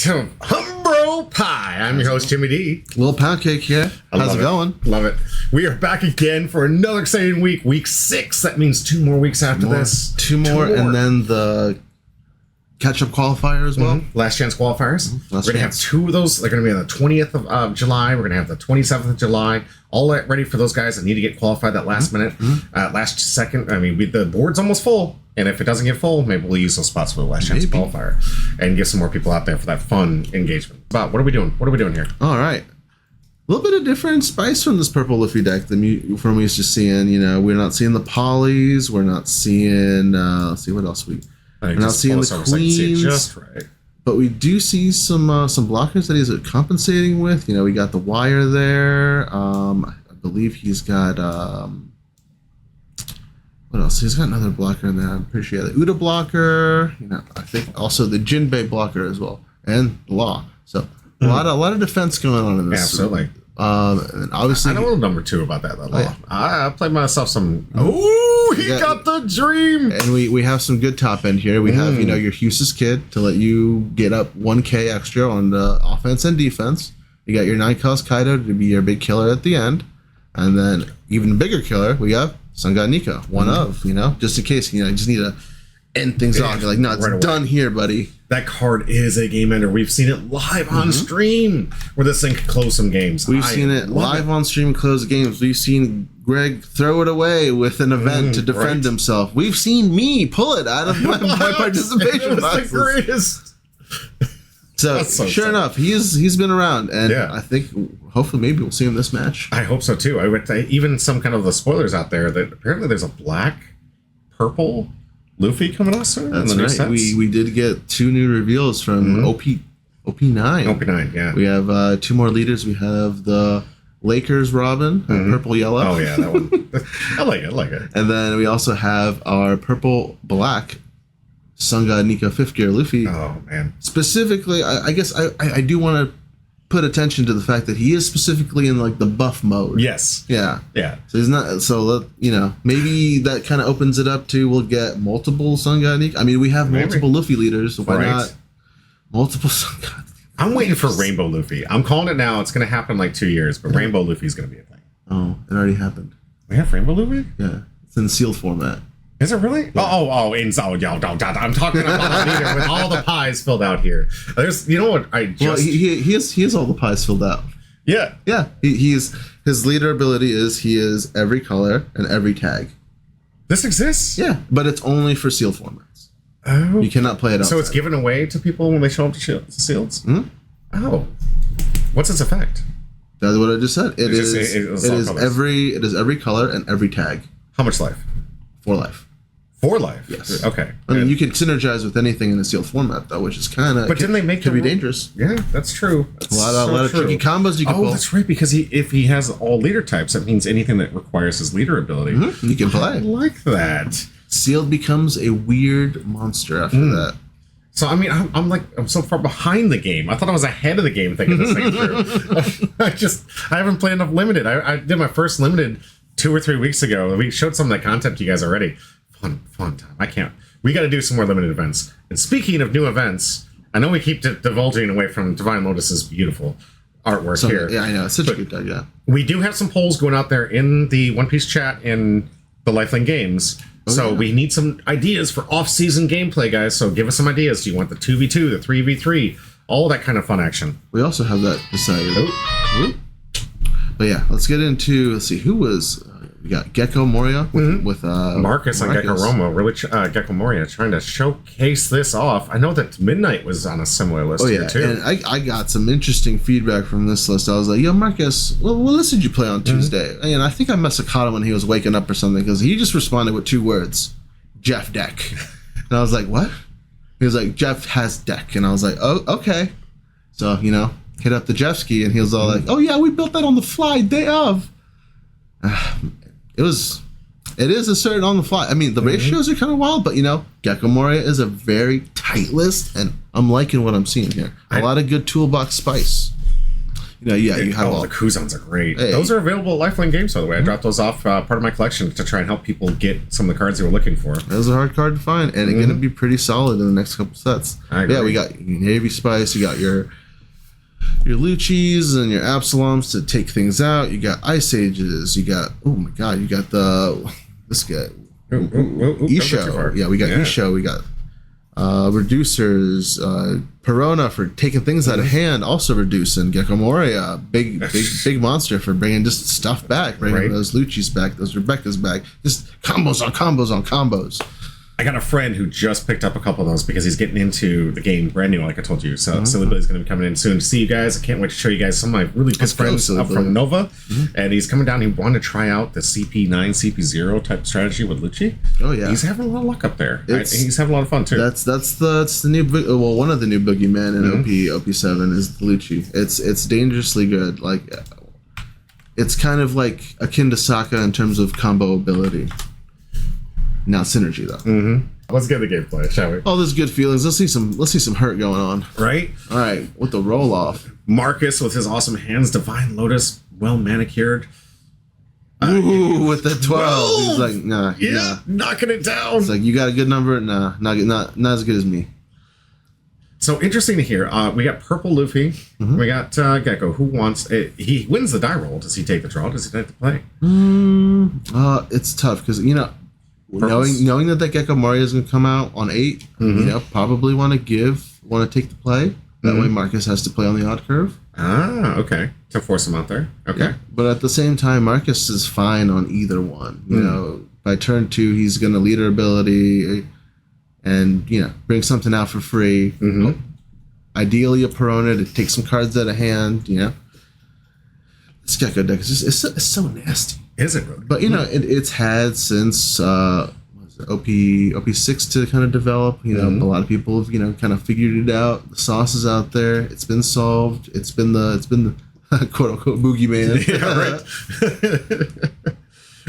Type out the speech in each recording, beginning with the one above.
to Humbro Pie. I'm your host, Jimmy D. Little Pound Cake here. How's it going? Love it. We are back again for another exciting week. Week 6. That means 2 more weeks after this. Two more, and then the catch-up qualifier as well. Last chance qualifiers. We're going to have 2 of those. They're going to be on the 20th of July. We're going to have the 27th of July. All ready for those guys that need to get qualified that last minute, last second. I mean, the board's almost full. And if it doesn't get full, maybe we'll use those spots for the last chance qualifier and get some more people out there for that fun engagement. But what are we doing? What are we doing here? All right. A little bit of different spice from this purple Luffy deck from we used to seeing. You know, we're not seeing the polys. We're not seeing, let's see what else we're not seeing the queens. Just right. But we do see some blockers that he's compensating with. You know, we got the wire there. I believe he's got... what else? He's got another blocker in there. I'm pretty sure the Uda blocker. You know, I think also the Jinbei blocker as well, and the Law. So a lot of defense going on in this. Absolutely. And obviously, I know a little number 2 about that. Law. Yeah. I played myself some. Oh, he got the dream. And we have some good top end here. We have your Huse's Kid to let you get up 1K extra on the offense and defense. You got your 9-cost Kaido to be your big killer at the end, and then even bigger killer we have Sun God Nico, one of, just in case, you just need to end things off. You're like, no, it's done here, buddy. That card is a game ender. We've seen it live on stream where this thing could close some games. We've seen it live on stream close games. We've seen Greg throw it away with an event to defend himself. We've seen me pull it out of my participation boxes. The greatest. So sure enough, he's been around, and I think hopefully maybe we'll see him this match. I hope so too. Even some kind of the spoilers out there that apparently there's a black, purple Luffy coming out soon. That's right. We did get 2 new reveals from OP9. OP9, yeah. We have 2 more leaders. We have the Lakers Robin, purple yellow. Oh yeah, that one. I like it. And then we also have our purple black Sun God Nico 5th gear Luffy. Oh man! Specifically, I guess I do want to put attention to the fact that he is specifically in like the buff mode. Yes. Yeah. So he's not. So maybe that kind of opens it up to we'll get multiple Sun God Nico. I mean, we have multiple Luffy leaders. So why not multiple Sun God? I'm waiting for Rainbow Luffy. I'm calling it now. It's going to happen in like 2 years, but Rainbow Luffy is going to be a thing. Oh, it already happened. We have Rainbow Luffy. Yeah, it's in sealed format. Is it really? Yeah. I'm talking about a leader with all the pies filled out here. There's, he has all the pies filled out. Yeah. His leader ability is he is every color and every tag. This exists? Yeah, but it's only for sealed formats. Oh. You cannot play it outside. So it's given away to people when they show up to sealeds? Oh. What's its effect? That's what I just said. It is every color and every tag. How much life? 4 life. 4 life? Yes. Okay. I mean, you can synergize with anything in a sealed format, though, which is kind of... But didn't they make... Could be dangerous. Yeah, that's true. A lot of tricky combos you can pull. Oh, that's right, because if he has all leader types, that means anything that requires his leader ability. You can play. I like that. Sealed becomes a weird monster after that. So, I mean, I'm so far behind the game. I thought I was ahead of the game thinking this thing through. I haven't played enough limited. I did my first limited 2 or 3 weeks ago. We showed some of that content to you guys already. Fun time. We got to do some more limited events. And speaking of new events, I know we keep divulging away from Divine Lotus's beautiful artwork here. Yeah, I know. It's such a good deck, yeah. We do have some polls going out there in the One Piece chat in the LifeLink Games. We need some ideas for off-season gameplay, guys. So give us some ideas. Do you want the 2v2, the 3v3, all that kind of fun action? We also have that decided. But yeah, let's get into, let's see, who was... We got Gecko Moria with Marcus and Gecko Roma. Really, Gecko Moria trying to showcase this off. I know that Midnight was on a similar list here too. And I got some interesting feedback from this list. I was like, "Yo, Marcus, what list did you play on Tuesday?" And I think I must have caught him when he was waking up or something because he just responded with 2 words: Jeff Deck. And I was like, "What?" He was like, "Jeff has Deck," and I was like, "Oh, okay." So hit up the Jeffski, and he was all like, "Oh yeah, we built that on the fly day of." It is a certain on the fly. I mean, the ratios are kind of wild, but Gecko Moria is a very tight list, and I'm liking what I'm seeing here. A lot of good toolbox spice. you have all the Kuzons are great. Hey. Those are available at LifeLink Games, by the way. I dropped those off part of my collection to try and help people get some of the cards they were looking for. Those are a hard card to find, and it's going to be pretty solid in the next couple sets. Yeah, we got Navy Spice, you got your Luccis and your Absaloms to take things out. You got Ice Ages. You got you got this guy Isho. Yeah, we got Isho. We got reducers. Perona for taking things out of hand, also reducing. Gecko Moria, big monster for bringing just stuff back, bringing those Luccis back, those Rebeccas back. Just combos on combos on combos. I got a friend who just picked up a couple of those because he's getting into the game brand new, like I told you. So Silly Billy's going to be coming in soon to see you guys. I can't wait to show you guys some of my really good friends up from Nova. And he's coming down. He wanted to try out the CP9, CP0 type strategy with Lucci. Oh, yeah. He's having a lot of luck up there. He's having a lot of fun, too. That's the new, one of the new boogeymen in OP7 is the Lucci. It's dangerously good. Like, it's kind of like akin to Sokka in terms of combo ability. Now synergy though. Let's get the gameplay, shall we? All those good feelings. Let's see some hurt going on. Right? All right, with the roll off. Marcus with his awesome hands, Divine Lotus, well manicured. Ooh, with the 12. He's like, nah. Knocking it down. It's like, you got a good number? Nah, not as good as me. So interesting to hear. We got Purple Luffy. We got Gecko. Who wants it? He wins the die roll. Does he take the draw? Does he take the play? It's tough because knowing that Gecko Moria is going to come out on 8, probably want to take the play. That way Marcus has to play on the odd curve. Ah, okay. To force him out there. Okay. Yeah. But at the same time, Marcus is fine on either one. You know, by turn 2, he's going to leader ability and, bring something out for free. Ideally, a Perona to take some cards out of hand, This Gecko deck is just, it's so nasty. Is it really? But it's had since OP6 to kind of develop. A lot of people have kind of figured it out. The sauce is out there. It's been solved. It's been the quote unquote boogeyman. Yeah, right.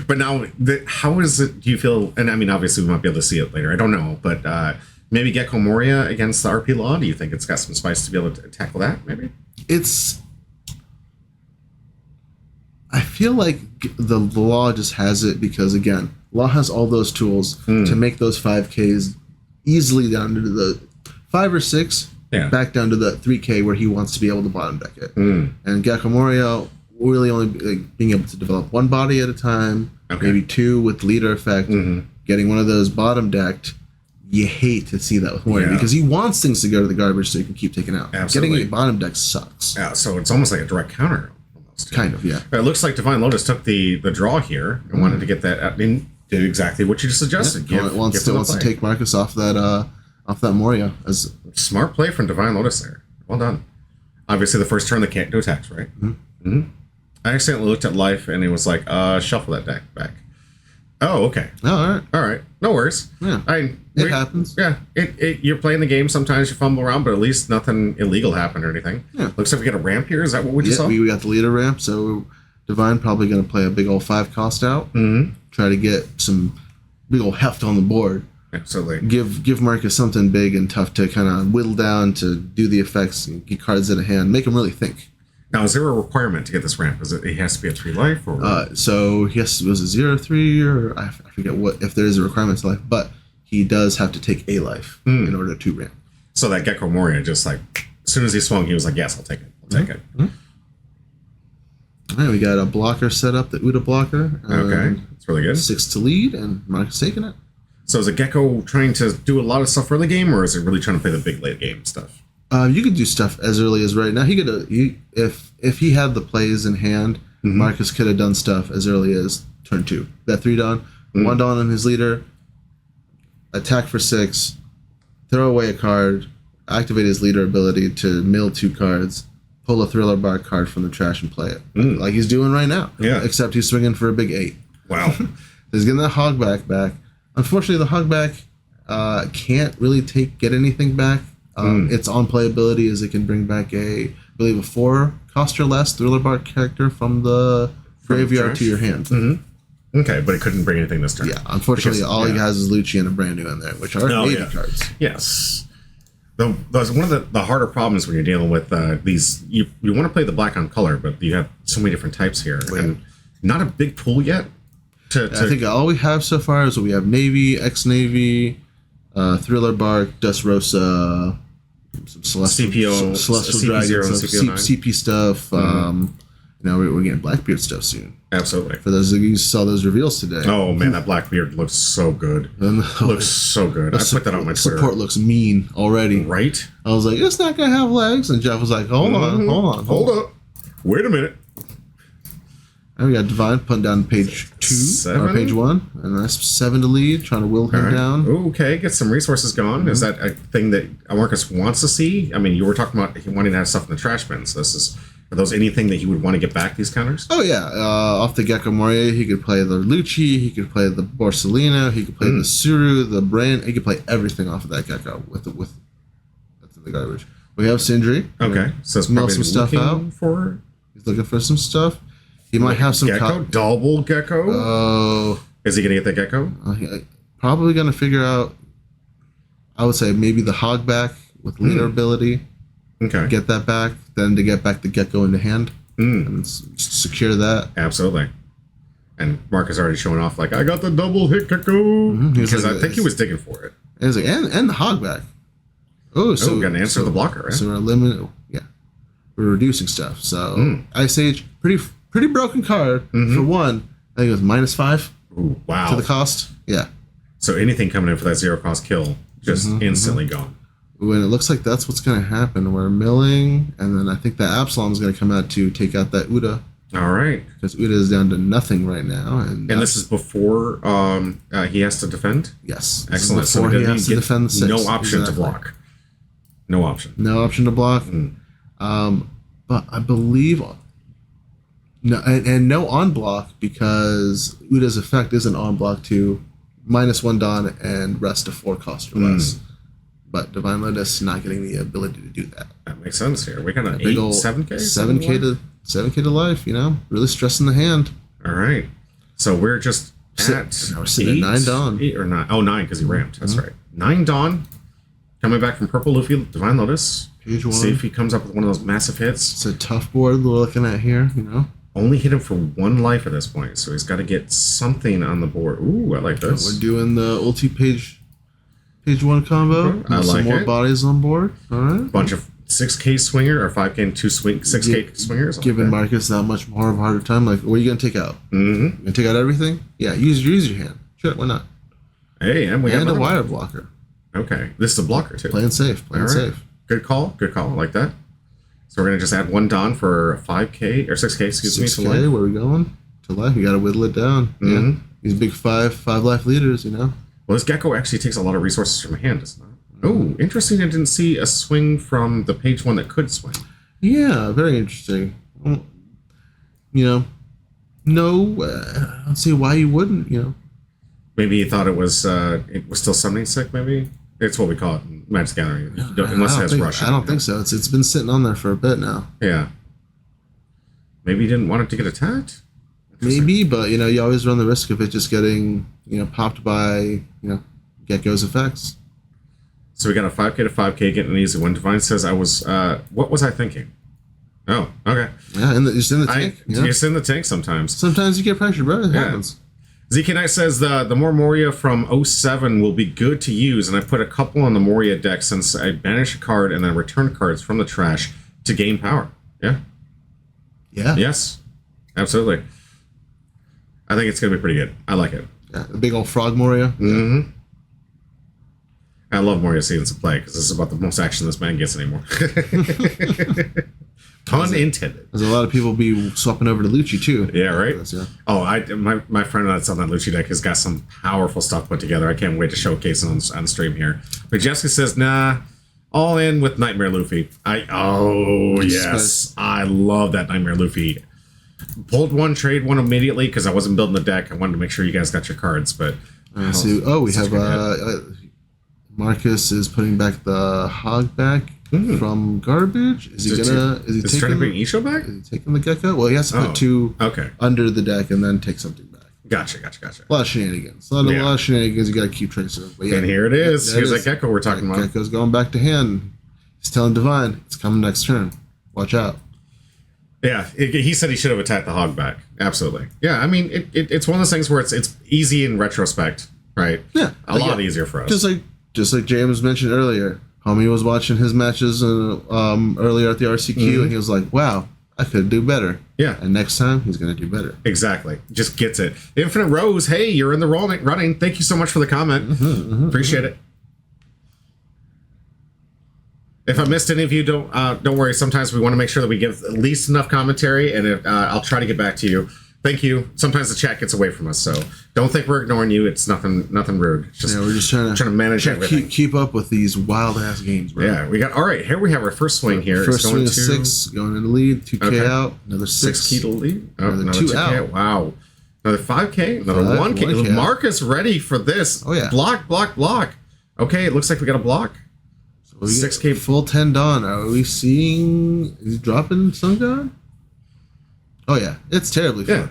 But now, how is it? Do you feel? And I mean, obviously, we might be able to see it later. I don't know, but maybe Gecko Moria against the RP Law. Do you think it's got some spice to be able to tackle that? Maybe I feel like the Law just has it because, again, Law has all those tools to make those 5Ks easily down to the 5 or 6, back down to the 3K where he wants to be able to bottom deck it. And Gecko Moria really only being able to develop one body at a time, maybe 2 with leader effect, getting one of those bottom decked. You hate to see that with Moria because he wants things to go to the garbage so you can keep taking out. Absolutely. Getting it bottom deck sucks. Yeah, so it's almost like a direct counter. Kind of, yeah. It looks like Divine Lotus took the draw here and wanted to get that in, did exactly what you just suggested. Wants to take Marcus off that Moria as smart play from Divine Lotus there. Well done. Obviously, the first turn they can't do attacks, right? I accidentally looked at life and it was like, shuffle that deck back. Oh, okay. All right. No worries. Yeah. It happens. Yeah. You're playing the game. Sometimes you fumble around, but at least nothing illegal happened or anything. Yeah. Looks like we got a ramp here. Is that what we just saw? We got the leader ramp. So Divine probably going to play a big old 5 cost out. Try to get some big old heft on the board. Absolutely. Give Marcus something big and tough to kind of whittle down to do the effects and get cards in a hand. Make him really think. Now, is there a requirement to get this ramp? Is it has to be a 3 life? Or so was it 0-3 or I forget what if there is a requirement to life, but he does have to take a life in order to ramp. So that Gecko Moria just like as soon as he swung, he was like, "Yes, I'll take it. I'll take it." All right, we got a blocker set up, the Uda blocker. Okay, that's really good. 6 to lead, and Marcus taking it. So is a Gecko trying to do a lot of stuff early game, or is it really trying to play the big late game stuff? You could do stuff as early as right now. He could if he had the plays in hand, Marcus could have done stuff as early as turn 2. That 3 Dawn, 1 Dawn on his leader, attack for 6, throw away a card, activate his leader ability to mill 2 cards, pull a Thriller Bar card from the trash and play it. Like he's doing right now. Yeah. Except he's swinging for a big 8. Wow. He's getting that Hogback back. Unfortunately, the Hogback can't really get anything back. Its on playability is it can bring back I believe a 4 cost or less Thriller Bar character from the graveyard to your hand. Okay, but it couldn't bring anything this turn. Yeah, unfortunately, all he has is Lucci and a brand new in there, which are Navy cards. Yes. That's one of the harder problems when you're dealing with these. You want to play the black on color, but you have so many different types here, and not a big pool yet. I think all we have so far is we have Navy, Ex-Navy, Thriller Bark, Dust Rosa, some Celestial Dragons, CP stuff. Now we're getting Blackbeard stuff soon. Absolutely. For those of you who saw those reveals today. Oh man, that Blackbeard looks so good. Looks so good. I put that on my Twitter. Support looks mean already. Right? I was like, it's not gonna have legs, and Jeff was like, hold on. Wait a minute. And we got Divine putting down page 2 or page 1, and that's 7 to lead, trying to will him down. Okay, get some resources going. Is that a thing that Marcus wants to see? I mean, you were talking about wanting to have stuff in the trash bin. So are those anything that you would want to get back, these counters? Oh yeah, off the Gecko Moria, he could play the Lucci, he could play the Borsalino, he could play the Suru, the Brain. He could play everything off of that Gecko with the garbage. We have Sindri. Okay, so it's mail probably some stuff out. He's looking for some stuff. He might have some Gecko, double Gecko. Oh, is he gonna get the Gecko? Probably gonna figure out. I would say maybe the Hogback with leader ability. Okay. Get that back, then to get back the Gecko into hand and secure that. Absolutely. And Mark is already showing off like, I got the double hit Gecko because I think he was digging for it. And, like, and the Hogback. Oh, so we got an answer to the blocker, right? So we're limiting. Yeah, we're reducing stuff. So Ice Age, pretty broken card for one. I think it was -5. Ooh, wow. To the cost. Yeah. So anything coming in for that 0 cost kill just instantly gone. When it looks like that's what's going to happen, we're milling, and then I think that Absalom is going to come out to take out that Uda. All right. Because Uda is down to nothing right now. And this is before he has to defend? Yes. Excellent. Before he has to defend the 6. No option to block. No option. No option to block. But I believe... No, and no on block because Uda's effect isn't on block to -1 Dawn and rest of 4 cost or less. But Divine Lotus not getting the ability to do that. That makes sense here. We got an 7K? 7K to life, really stressing the hand. All right. So we're just we're sitting at 9 Dawn. 8 or 9. Oh, 9 because he ramped. That's right. 9 Dawn. Coming back from Purple Luffy, Divine Lotus. Page 1. See if he comes up with one of those massive hits. It's a tough board we're looking at here, Only hit him for 1 life at this point, so he's got to get something on the board. Ooh, I like this. We're doing the ulti page 1 combo. I like some more bodies on board. All right. Bunch of 6K swinger or 5K and 6K swingers. Giving Marcus that much more of a harder time. Like, what are you going to take out? You going to take out everything? Yeah, use your hand. Sure, why not? Hey, and we have a wire blocker. Okay, this is a blocker too. Playing safe. Safe. Good call. I like that. So we're going to just add 1 Dawn for 5K or 6K, excuse me. 6K, where are we going? To life. You got to whittle it down. Yeah. These big 5 life leaders, Well, this Gecko actually takes a lot of resources from hand, doesn't it? Oh, interesting. I didn't see a swing from the page 1 that could swing. Yeah, very interesting. No, I don't see why you wouldn't, Maybe he thought it was still summoning sick, maybe? It's what we call it in Magic's Gathering. Unless it has rush. I don't think so. It's been sitting on there for a bit now. Yeah. Maybe he didn't want it to get attacked? Maybe, but you always run the risk of it just getting popped by Gecko's effects. So we got a 5K to 5K getting an easy one. Divine says what was I thinking? Oh, okay. Yeah, just in the tank. Just in the tank sometimes. Sometimes you get pressured, bro. It happens. ZK Knight says the more Moria from 07 will be good to use, and I put a couple on the Moria deck since I banish a card and then return cards from the trash to gain power. Yeah. Yeah. Yes. Absolutely. I think it's going to be pretty good. I like it. Yeah, a big old frog Moria. I love Moria Seasons of Play because this is about the most action this man gets anymore. Pun intended. There's a lot of people be swapping over to Lucci too. Yeah, right? Yeah. Oh, my friend that's on that Lucci deck has got some powerful stuff put together. I can't wait to showcase it on stream here. But Jessica says, nah, all in with Nightmare Luffy. Yes. I love that Nightmare Luffy. Pulled one, trade one immediately because I wasn't building the deck. I wanted to make sure you guys got your cards, but... we have... Marcus is putting back the hog back from garbage. Is he trying to bring Isho back? Is he taking the Gecko? Well, he has to put 2 under the deck and then take something back. Gotcha. A lot of shenanigans. A lot of shenanigans you got to keep trace of. But yeah, and here it is. Here's that Gecko we're talking about. Gecko's going back to hand. He's telling Divine, it's coming next turn. Watch out. Yeah, he said he should have attacked the hog back. Absolutely. Yeah, I mean, it's one of those things where it's easy in retrospect, right? Yeah. A lot easier for us. Just like James mentioned earlier, homie was watching his matches earlier at the RCQ, and he was like, wow, I could do better. Yeah. And next time, he's going to do better. Exactly. Just gets it. Infinite Rose, hey, you're in the running. Thank you so much for the comment. Appreciate it. If I missed any of you, don't worry. Sometimes we want to make sure that we give at least enough commentary, and I'll try to get back to you. Thank you. Sometimes the chat gets away from us, so don't think we're ignoring you. It's nothing rude. It's just we're just trying to manage everything. Keep up with these wild ass games, bro. Yeah, we got all right. Here we have our first swing here. First swing is 6, going in the lead. 2K out. Another 6 key to lead. Another 2K out. Wow. Another 5K. Another 1K. Marcus ready for this. Oh yeah. Block. Okay, it looks like we got a block. 6K full 10 Dawn. Are we seeing? Is he dropping Sun God? Oh yeah, it's terribly fun. Yeah.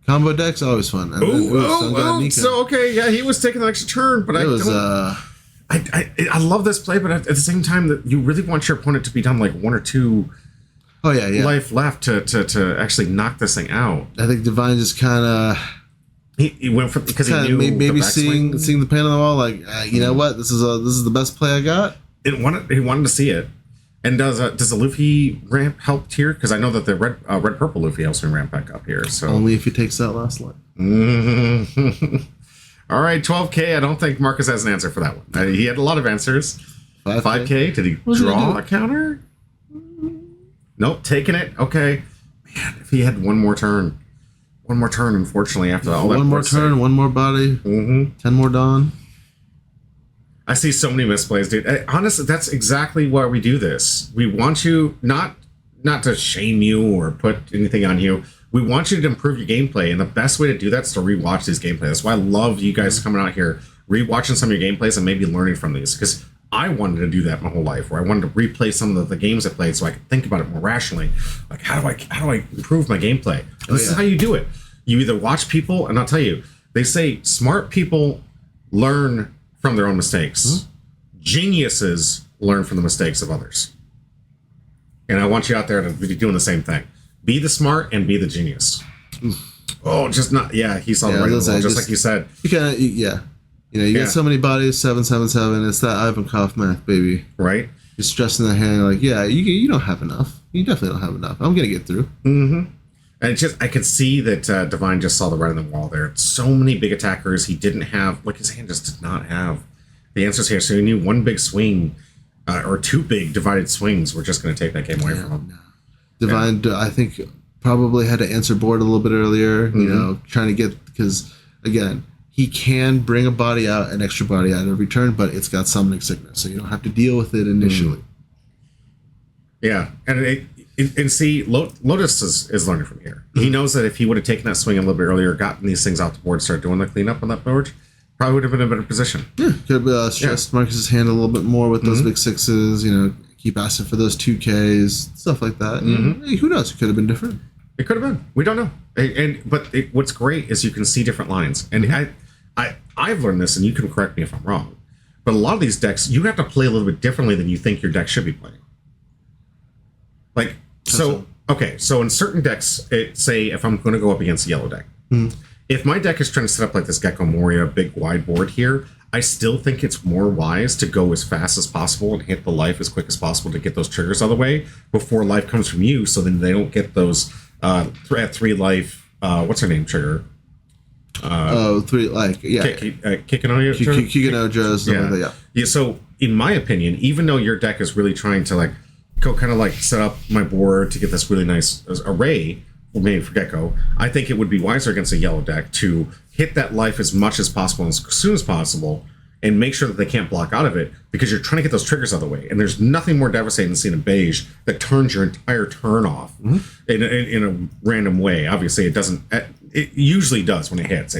Combo decks always fun. And so okay, yeah, he was taking the extra turn, but I love this play, but at the same time, that you really want your opponent to be done like 1 or 2. Oh yeah. Life left to actually knock this thing out. I think Divine just kind of. He went for because he knew maybe seeing the paint on the wall, like you know what, this is the best play I got. He wanted to see it. And does the Luffy ramp help here? Because I know that the red purple Luffy helps me ramp back up here. So only if he takes that last line. All right, 12K. I don't think Marcus has an answer for that one. He had a lot of answers. 5K. Did he draw a counter? Nope, taking it. Okay, man. If he had one more turn. Unfortunately, after all that. One more turn, one more body, 10 more Dawn. I see so many misplays, dude. Honestly, that's exactly why we do this. We want you not to shame you or put anything on you. We want you to improve your gameplay, and the best way to do that is to rewatch these gameplays. That's why I love you guys coming out here, rewatching some of your gameplays and maybe learning from these. Because I wanted to do that my whole life, where I wanted to replay some of the games I played so I could think about it more rationally. Like, how do I improve my gameplay? And this is how you do it. You either watch people, and I'll tell you, they say smart people learn from their own mistakes. Geniuses learn from the mistakes of others. And I want you out there to be doing the same thing. Be the smart and be the genius. Oh, just not. Yeah, he saw the right just like you said. You kind of, you get so many bodies. 777. It's that Ivankov math, baby. Right. You're stressing that hand. Like, yeah, you don't have enough. You definitely don't have enough. I'm gonna get through. And I could see that Divine just saw the writing on the wall there. So many big attackers he didn't have. Like, his hand just did not have the answers here. So he knew one big swing or 2 big divided swings were just going to take that game away from him. No. Divine, I think, probably had to answer board a little bit earlier. You know, trying to get, because again, he can bring a body out, an extra body out every turn, but it's got summoning sickness, so you don't have to deal with it initially. Yeah, and see, Lotus is learning from here. He knows that if he would have taken that swing a little bit earlier, gotten these things out the board, started doing the cleanup on that board, probably would have been in a better position. Yeah, could have stressed Marcus's hand a little bit more with those big 6s, keep asking for those 2Ks, stuff like that. Hey, who knows? It could have been different. It could have been. We don't know. But what's great is you can see different lines. And I've learned this, and you can correct me if I'm wrong, but a lot of these decks, you have to play a little bit differently than you think your deck should be playing. Like, so in certain decks, say if I'm going to go up against a yellow deck, if my deck is trying to set up like this Gecko Moria big wide board here, I still think it's more wise to go as fast as possible and hit the life as quick as possible to get those triggers out of the way before life comes from you, so then they don't get those at 3 life, what's her name, trigger? 3, like, yeah. Kikinoja? Kikinoja, something like that, Yeah, so in my opinion, even though your deck is really trying to like go kind of like set up my board to get this really nice array, maybe for Gecko, I think it would be wiser against a yellow deck to hit that life as much as possible and as soon as possible and make sure that they can't block out of it, because you're trying to get those triggers out of the way. And there's nothing more devastating than seeing a beige that turns your entire turn off in a random way. Obviously, it doesn't. It usually does when it hits.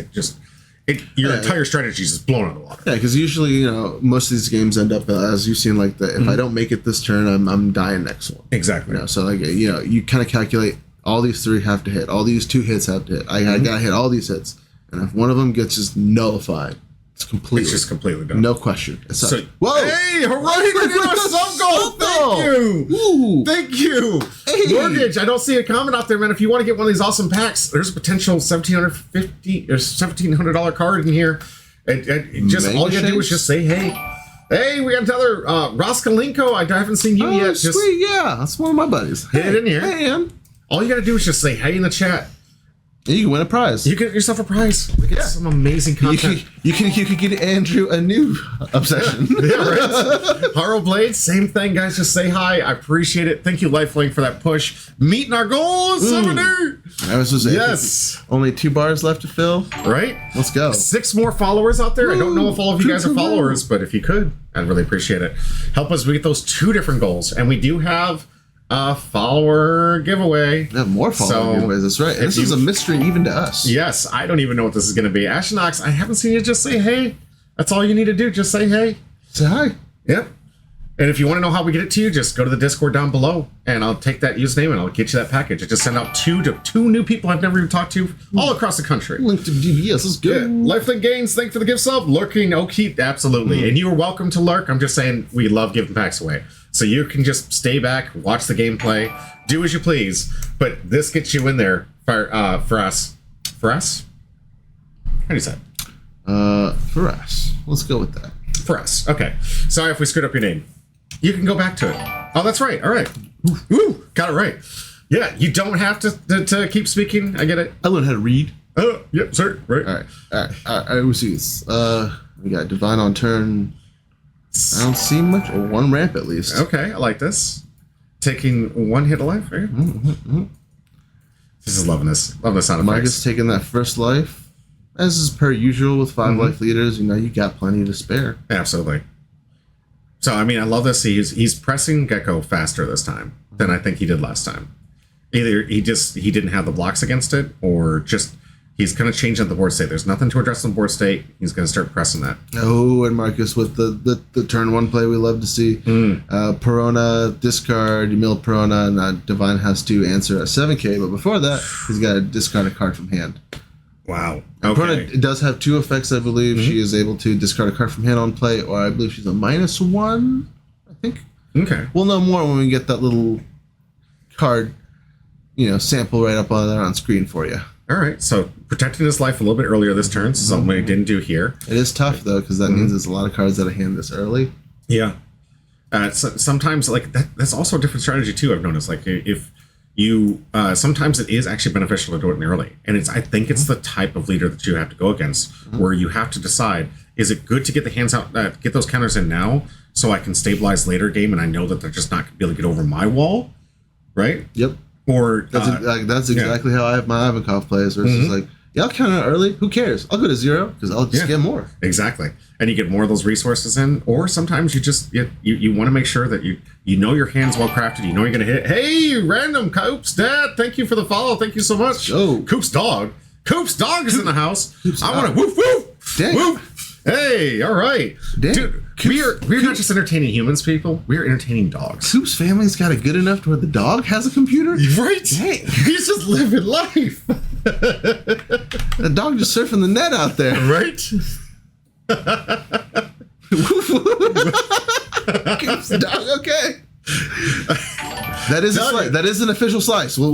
Your entire strategy is just blown out of the water. Yeah, because usually, most of these games end up, as you've seen, like if I don't make it this turn, I'm dying next one. Exactly. So like, you kind of calculate, all these 3 have to hit. All these 2 hits have to hit. I gotta hit all these hits. And if one of them gets just nullified, it's just completely done. No question. So, whoa! Hey, hooray! We did our sub goal! Thank you! Ooh. Thank you! Hey. Mortgage, I don't see a comment out there, man. If you want to get one of these awesome packs, there's a potential $1,750 or $1,700 card in here. And just all you gotta do is just say, hey. Hey, we got another Roskalenko. I haven't seen you yet. Just sweet, yeah. That's one of my buddies. Hit it in here. Hey, man. All you gotta do is just say hey in the chat. You can win a prize. You get yourself a prize. We get some amazing content. You could get Andrew a new obsession. Yeah, right. Haro Blade, same thing, guys. Just say hi. I appreciate it. Thank you, LifeLink, for that push. Meeting our goals, Summoner. Yes. Only 2 bars left to fill. Right. Let's go. 6 more followers out there. I don't know if all of you guys are followers, but if you could, I'd really appreciate it. Help us get those 2 different goals, and we do have a follower giveaway. We have more follower giveaways. That's right. This is a mystery even to us. Yes, I don't even know what this is going to be. Ashnox, I haven't seen you. Just say hey. That's all you need to do. Just say hey. Say hi. Yep. And if you want to know how we get it to you, just go to the Discord down below, and I'll take that username and I'll get you that package. I just sent out 2 new people I've never even talked to all across the country. Link to DBS. Let's go. Yeah. LifeLink Games, thank you for the gift sub. Lurking, Okeep, absolutely. And you are welcome to lurk. I'm just saying we love giving packs away. So you can just stay back, watch the gameplay, do as you please. But this gets you in there for us. For us? How do you say it? For us. Let's go with that. For us. Okay. Sorry if we screwed up your name. You can go back to it. Oh, that's right. All right. Ooh, got it right. Yeah, you don't have to keep speaking. I get it. I learned how to read. Oh, yep, sir. Right. All right. We'll see this. We got Divine on turn. I don't see much, or 1 ramp at least. Okay, I like this. Taking 1 hit of life right here. This is loving this. Loving the sound effects. Marcus taking that first life. As is per usual with 5 life leaders, you got plenty to spare. Absolutely. So, I mean, I love this. He's pressing Gecko faster this time than I think he did last time. Either he didn't have the blocks against it, or just he's kind of changing the board state. There's nothing to address in the board state. He's going to start pressing that. Oh, and Marcus with the turn 1 play we love to see. Perona, discard, you mill Perona, and Divine has to answer a 7k. But before that, he's got to discard a card from hand. Wow. Okay. Perona does have 2 effects, I believe. She is able to discard a card from hand on play, or I believe she's a -1, I think. Okay. We'll know more when we get that little card, sample right up on there on screen for you. All right, so protecting his life a little bit earlier this turn, something we didn't do here. It is tough, though, because that means there's a lot of cards out of hand this early. Yeah. Sometimes, that's also a different strategy, too, I've noticed. Like, if you... sometimes it is actually beneficial to do it early. And I think it's the type of leader that you have to go against, where you have to decide, is it good to get the hands out, get those counters in now, so I can stabilize later game, and I know that they're just not going to be able to get over my wall, right? Yep. Or that's exactly how I have my Ivankov plays. Where it's just like, I'll count it early. Who cares? I'll go to 0 because I'll just get more. Exactly, and you get more of those resources in. Or sometimes you just you want to make sure that you know your hand's well crafted. You know you're gonna hit. Hey, random Coops Dad, thank you for the follow. Thank you so much. Oh, Coops dog is in the house. I want to woof woof. Dang. Woof. Hey, all right, dude. We're not just entertaining humans, people. We're entertaining dogs. Coop's family's got it good enough to where the dog has a computer? Right? Dang. He's just living life. The dog just surfing the net out there. Right? Coop's dog, okay. That is a slice. That is an official slice. We'll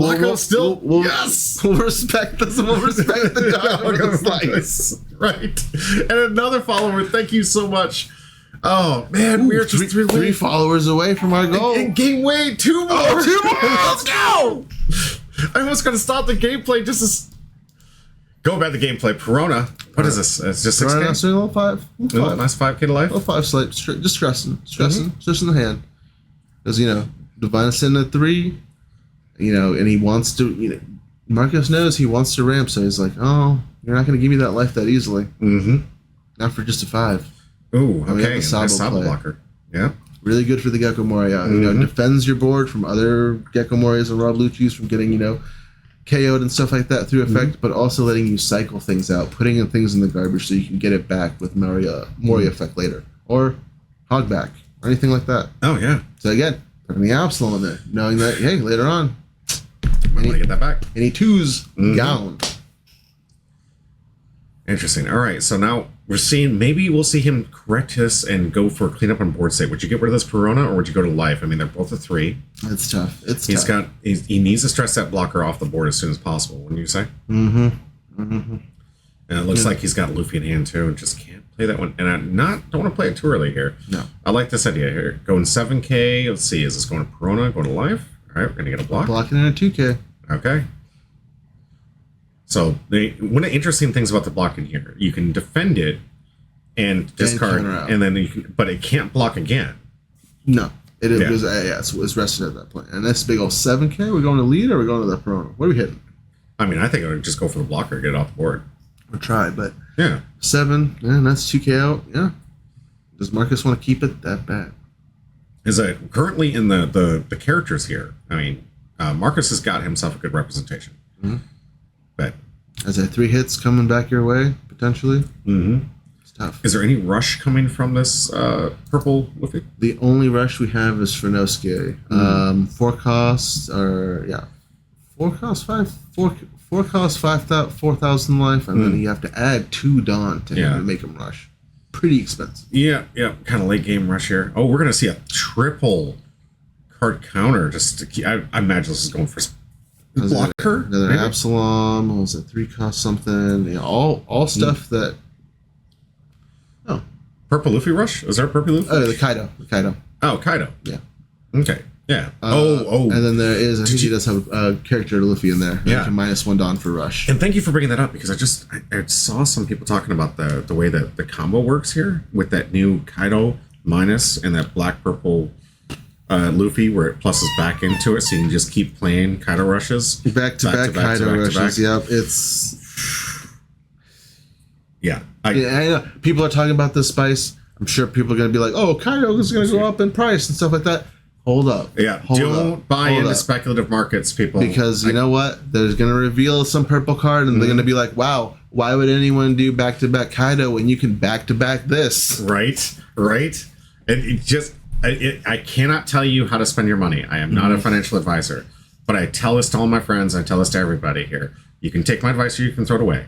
yes. We'll respect this. We'll respect the dog with the slice. Right. And another follower. Thank you so much. Oh man, we're just three followers away from our goal. And game way 2 more. Oh, 2 more. Let's go. I almost gonna stop the gameplay just to go about the gameplay. Perona. What is this? It's just 6K. Level 5. Nice 5K to life. Level 5 slate. Just stressing the hand. Because Divine is sitting at 3. And he wants to. Marcus knows he wants to ramp, so he's like, "Oh, you're not going to give me that life that easily. Not for just a 5." Ooh, okay. Nice Sabo blocker. Yeah. Really good for the Gecko Moria. Defends your board from other Gecko Morias and Rob Lucci's from getting, KO'd and stuff like that through effect, but also letting you cycle things out, putting in things in the garbage so you can get it back with Moria effect later. Or Hogback, or anything like that. Oh, yeah. So again, putting the Absalom in there, knowing that, hey, later on, I'm going to get that back. Any twos down. Interesting. All right, so now we're seeing, maybe we'll see him correct this and go for cleanup on board state. Would you get rid of this Perona, or would you go to life? I mean, they're both a 3. It's tough. He needs to stress that blocker off the board as soon as possible, wouldn't you say? Mm-hmm. Mm-hmm. And it looks like he's got Luffy in hand too, and just can't play that one. And don't want to play it too early here. No. I like this idea here. Going 7K. Let's see. Is this going to Perona? Going to life? All right, we're gonna get a block. Blocking in a 2K. Okay. So one of the interesting things about the blocking here, you can defend it and discard, and then but it can't block again. No, it is because it's rested at that point. And that's big old 7K. We're going to lead, or we're going to the Perona? What are we hitting? I mean, I think I would just go for the blocker, get it off the board. We'll try, but yeah, 7, and that's 2K out. Yeah. Does Marcus want to keep it that bad? Is that currently in the characters here? I mean, Marcus has got himself a good representation. Mm-hmm. But as a 3 hits coming back your way potentially. Mm-hmm. It's tough. Is there any rush coming from this purple Luffy? The only rush we have is for no scary. 4 costs are 4 costs 4,000 life, and then you have to add 2 Dawn to him to make him rush. Pretty expensive. Yeah, kind of late game rush here. Oh, we're gonna see a triple card counter. I imagine this is going for blocker. Another Absalom. What was it? 3 cost something. Yeah, all stuff that. Oh, purple Luffy rush. Is there a purple Luffy? Oh, the Kaido. Oh, Kaido. Yeah. Okay. Yeah. And then there is. I think he does have a character Luffy in there. Yeah. -1 Dawn for rush. And thank you for bringing that up, because I saw some people talking about the way that the combo works here with that new Kaido minus and that black purple Luffy, where it pluses back into it, so you can just keep playing Kaido rushes. Back to back Kaido rushes. Yep. It's. Yeah. I know. People are talking about this spice. I'm sure people are going to be like, "Oh, Kaido is going to go up in price and stuff like that." Hold up. Yeah. Don't buy into speculative markets, people. Because you know what? There's going to reveal some purple card, and they're going to be like, "Wow, why would anyone do back-to-back Kaido when you can back-to-back this?" Right. I cannot tell you how to spend your money. I am not a financial advisor, but I tell this to all my friends. I tell this to everybody here. You can take my advice or you can throw it away.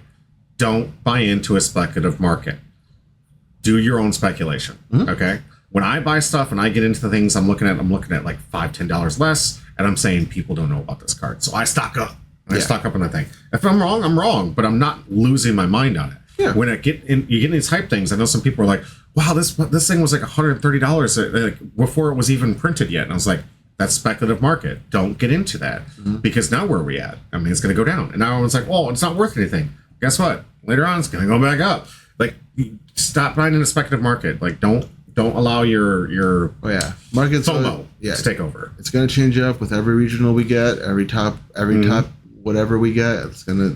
Don't buy into a speculative market. Do your own speculation. Okay. When I buy stuff and I get into the things I'm looking at like $5-10 less, and I'm saying people don't know about this card, so I stock up. I stock up on that thing. If I'm wrong, I'm wrong, but I'm not losing my mind on it. Yeah. When you get in these hype things, I know some people are like, "Wow, this thing was like $130 like before it was even printed yet," and I was like, "That's speculative market. Don't get into that because now where are we at? I mean, it's going to go down." And now everyone's like, "Oh, it's not worth anything." Guess what? Later on, it's going to go back up. Like, stop buying in a speculative market. Like, don't allow your market's FOMO to take over. It's going to change up with every regional we get, every top whatever we get. It's gonna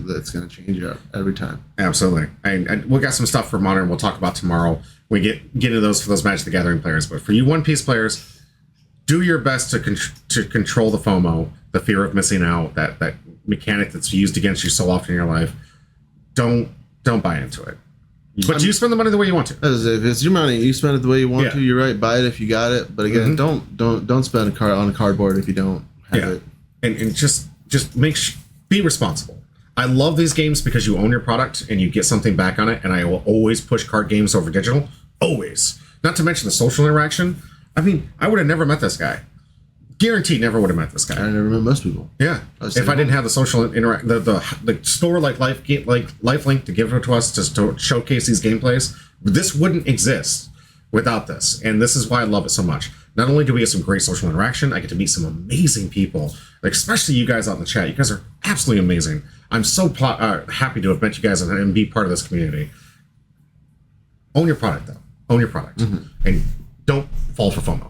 change up every time. Absolutely. And we got some stuff for Modern we'll talk about tomorrow. We get into those for those Magic the Gathering players, but for you One Piece players, do your best to control the FOMO, the fear of missing out, that mechanic that's used against you so often in your life. Don't buy into it. But you spend the money the way you want to. If it's your money, you spend it the way you want to. You're right. Buy it if you got it. But again, don't spend on a cardboard if you don't have it. And just be responsible. I love these games because you own your product and you get something back on it. And I will always push card games over digital. Always. Not to mention the social interaction. I mean, I would have never met this guy. Guaranteed never would have met this guy. I never met most people. Yeah. If I didn't have the social interact, the store like LifeLink to give it to us to showcase these gameplays, this wouldn't exist without this. And this is why I love it so much. Not only do we get some great social interaction, I get to meet some amazing people, like especially you guys out in the chat. You guys are absolutely amazing. I'm so happy to have met you guys and be part of this community. Own your product, though. Own your product. And don't fall for FOMO.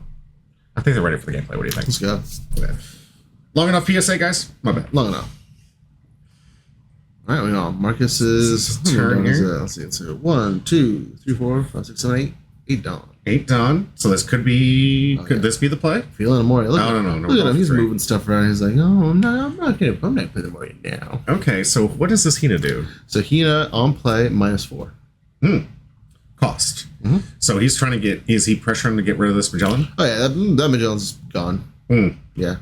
I think they're ready for the gameplay. What do you think? Let's go. Okay. Long enough PSA, guys? My bad. Long enough. All right, we know Marcus's turn here. Let's see. It's 1, 2, 3, 4, 5, 6, 7, 8. 8 done. 8 done. So this could be. Could this be the play? Feeling Moria. No. Look at him. He's moving stuff around. He's like, "Oh no, I'm not gonna play the Moria now." Okay, so what does this Hina do? So Hina on play -4. Cost. So he's trying to is he pressuring to get rid of this Magellan? Oh yeah, that Magellan's gone. Yeah.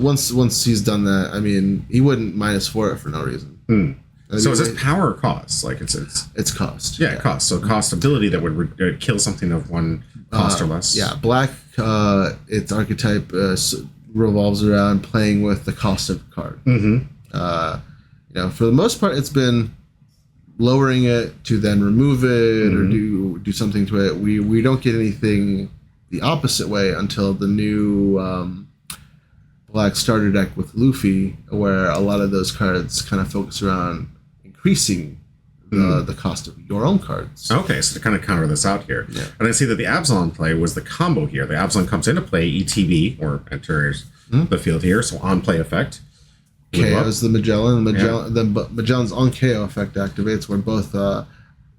once he's done that, I mean, he wouldn't -4 it for no reason. So is this power or cost? Like it's cost. Yeah, cost. So cost ability that would kill something of one cost or less. Yeah, black. Its archetype revolves around playing with the cost of the card. For the most part, it's been lowering it to then remove it or do something to it. We don't get anything the opposite way until the new black starter deck with Luffy, where a lot of those cards kind of focus around increasing the cost of your own cards. Okay, so to kind of counter this out here. Yeah. And I see that the Absalom play was the combo here. The Absalom comes into play, ETB, or enters the field here, so on play effect. KO's the Magellan. The Magellan's on KO effect activates where both... no,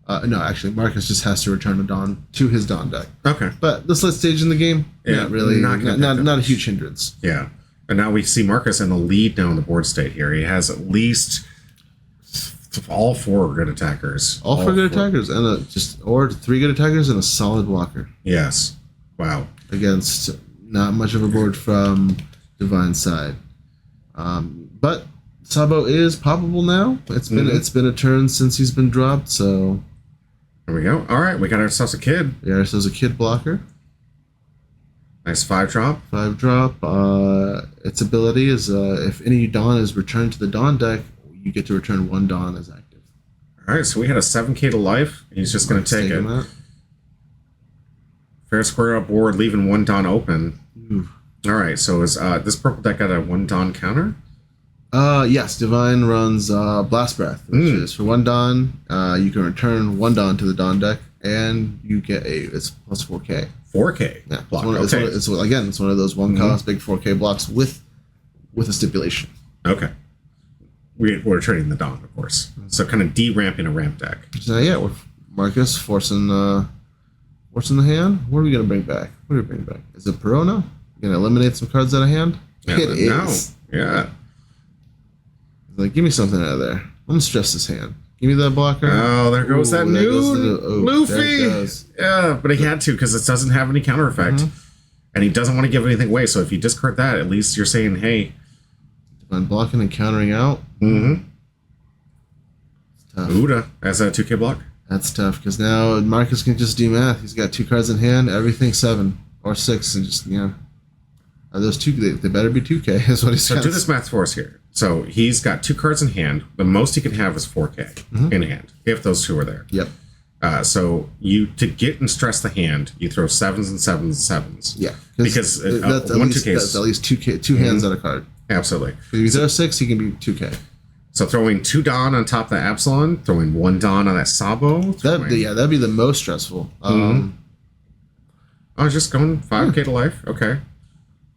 actually, Marcus just has to return a Dawn to his Dawn deck. Okay. But this late stage in the game, not really, not a huge hindrance. Yeah. And now we see Marcus in the lead now in the board state here. He has at least all 4 good attackers. All 4 good attackers, and or 3 good attackers and a solid blocker. Yes. Wow. Against not much of a board from Divine's side. But Sabo is poppable now. It's been a turn since he's been dropped, so there we go. All right, we got ourselves a kid. We got ourselves a kid blocker. Nice 5-drop. 5-drop. Its ability is if any Dawn is returned to the Dawn deck, you get to return 1 Dawn as active. All right, so we had a 7K to life. He's just going to take it. Fair square up board, leaving 1 Dawn open. Ooh. All right, so is this purple deck got a 1 Dawn counter? Yes, Divine runs Blast Breath, which is for 1 Dawn. You can return 1 Dawn to the Dawn deck, and you get it's plus 4K. 4K. Yeah, block. It's one of those 1 cost big 4K blocks with a stipulation. Okay. We're trading the Dawn, of course. So kind of de-ramping a ramp deck. So yeah, we're Marcus forcing the hand. What are we gonna bring back? Is it Perona? You're gonna eliminate some cards out of hand? Yeah, it is. Yeah. Like, give me something out of there. I'm gonna stress this hand. Give me that blocker. Oh, there goes that new Luffy. Yeah, but he had to because it doesn't have any counter effect. And he doesn't want to give anything away. So if you discard that, at least you're saying, hey. I'm blocking and countering out. It's tough. Uda as a 2K block. That's tough because now Marcus can just do math. He's got 2 cards in hand, everything 7 or 6, and just, those 2, they better be 2K, is what he's saying. So do this math for us here. So he's got 2 cards in hand. The most he can have is 4K in hand, if those 2 are there. Yep. So to get and stress the hand, you throw 7s and 7s and 7s. Yeah. Because that's at least 2K, 2 hands on a card. Absolutely. If you throw 6, he can be 2K. So throwing 2 Dawn on top of the Absalon, throwing 1 Dawn on that Sabo. That'd be the most stressful. I was just going 5K to life. Okay.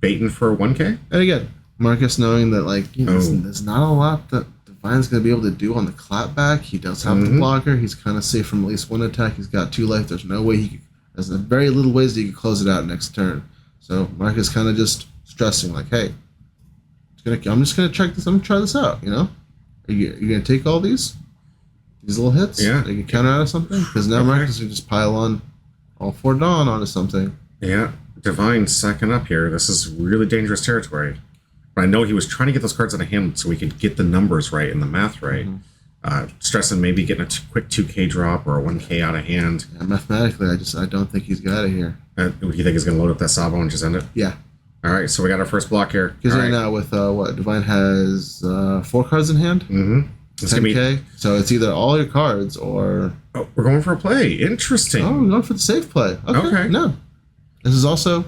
Baiting for 1K? And again, Marcus knowing that there's not a lot that Divine's going to be able to do on the clapback. He does have the blocker. He's kind of safe from at least 1 attack. He's got 2 life. There's no way there's very little ways that he could close it out next turn. So Marcus kind of just stressing like, hey, I'm just gonna check this. I'm gonna try this out. Are you gonna take all these little hits? Yeah. You can counter out of something because now Marcus can just pile on all 4 Dawn onto something. Yeah, Divine second up here. This is really dangerous territory. But I know he was trying to get those cards out of hand so we could get the numbers right and the math right. Stressing maybe getting a quick 2K drop or a 1K out of hand. Yeah, mathematically, I don't think he's got it here. You think he's gonna load up that Sabo and just end it? Yeah. All right, so we got our first block here. Because right now with Divine has 4 cards in hand. 10K. So it's either all your cards or. Oh, we're going for a play. Interesting. Oh, we're going for the safe play. Okay. No, this is also,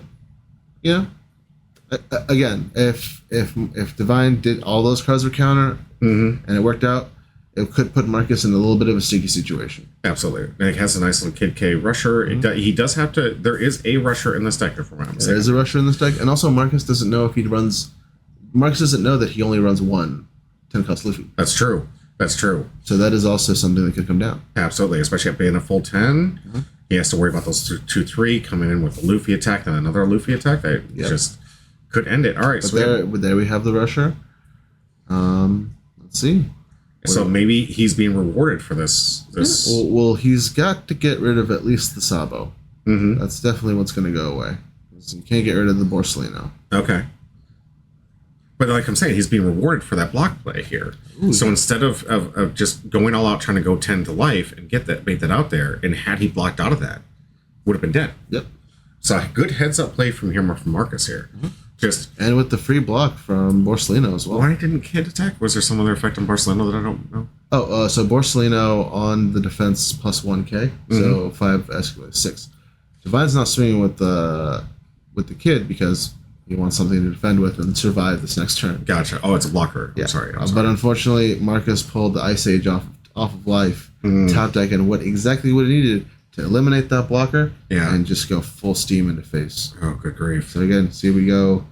again, if Divine did all those cards were counter and it worked out, it could put Marcus in a little bit of a sticky situation. Absolutely. And it has a nice little Kid K rusher. He does have to... There is a rusher in this deck, from what I'm saying. There is a rusher in this deck. And also, Marcus doesn't know if he runs... Marcus doesn't know that he only runs 1 10-cost Luffy. That's true. So that is also something that could come down. Absolutely. Especially at being a full 10. He has to worry about those 2-3 coming in with a Luffy attack, then another Luffy attack. That just could end it. All right. But there we have the rusher. Let's see. So maybe he's being rewarded for this. Yeah. Well, he's got to get rid of at least the Sabo. That's definitely what's going to go away. You can't get rid of the Borsalino. Okay. But like I'm saying, he's being rewarded for that block play here. Ooh, so instead of just going all out trying to go 10 to life and get that, bait that out there, and had he blocked out of that, would have been dead. Yep. So a good heads up play from Marcus here. And with the free block from Borsellino as well. Why didn't Kid attack? Was there some other effect on Borsellino that I don't know? Oh, so Borsellino on the defense plus 1k, so 5 escalate 6. Divine's not swinging with the Kid because he wants something to defend with and survive this next turn. Gotcha. Oh, it's a blocker. Yeah. I'm sorry. But unfortunately, Marcus pulled the Ice Age off of life, top deck, and what he needed to eliminate that blocker and just go full steam into face. Oh, good grief. So again, see we go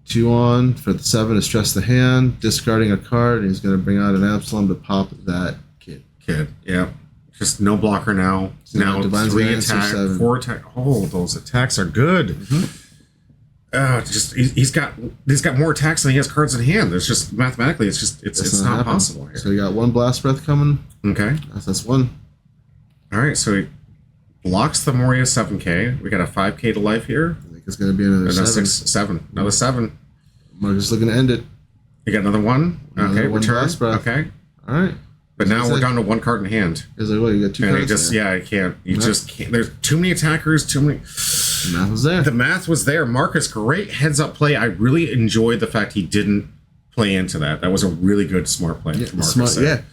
2 on for the 7 to stress the hand, discarding a card, and he's going to bring out an Absalom to pop that Kid. Yeah. Just no blocker now. So now 3 attack, 4 attack. Oh, those attacks are good. He's got more attacks than he has cards in hand. There's just mathematically, it's not possible here. So you got 1 Blast Breath coming. Okay, that's 1. All right, so he blocks the Moria 7k. We got a 5k to life here. I think it's going to be another 7. Another 7. Marcus looking to end it. You got another 1. Another okay, one return. Blast Breath. Okay, all right. But now we're down to 1 card in hand. He's like, what? You got 2 cards? I can't. You just can't. There's too many attackers. Too many. The math was there. The math was there. Marcus, great heads-up play. I really enjoyed the fact he didn't play into that. That was a really good, smart play from Marcus.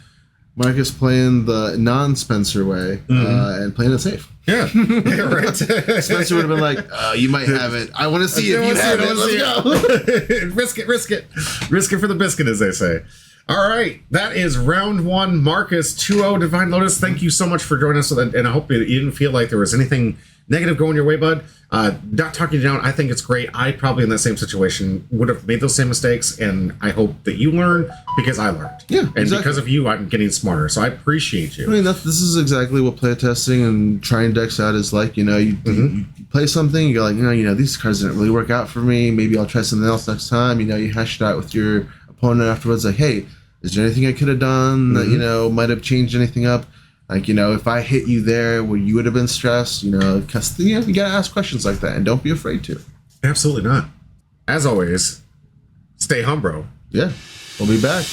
Marcus playing the non-Spencer way and playing it safe. Yeah, right. Spencer would have been like, you might have it. I want to see if you have it. Let's go. Risk it. Risk it for the biscuit, as they say. All right, that is round 1. Marcus 2-0 Divine Lotus. Thank you so much for joining us, and I hope you didn't feel like there was anything negative going your way, bud. Not talking you down. I think it's great. I probably in that same situation would have made those same mistakes, and I hope that you learn because I learned. Yeah, and exactly. Because of you, I'm getting smarter. So I appreciate you. I mean, this is exactly what playtesting and trying decks out is like. You know, you play something, you're like, these cards didn't really work out for me. Maybe I'll try something else next time. You hash it out with your opponent afterwards, like, hey, is there anything I could have done that, might have changed anything up? Like, if I hit you there where you would have been stressed, because, you got to ask questions like that, and don't be afraid to. Absolutely not. As always, stay hum, bro. Yeah, we'll be back.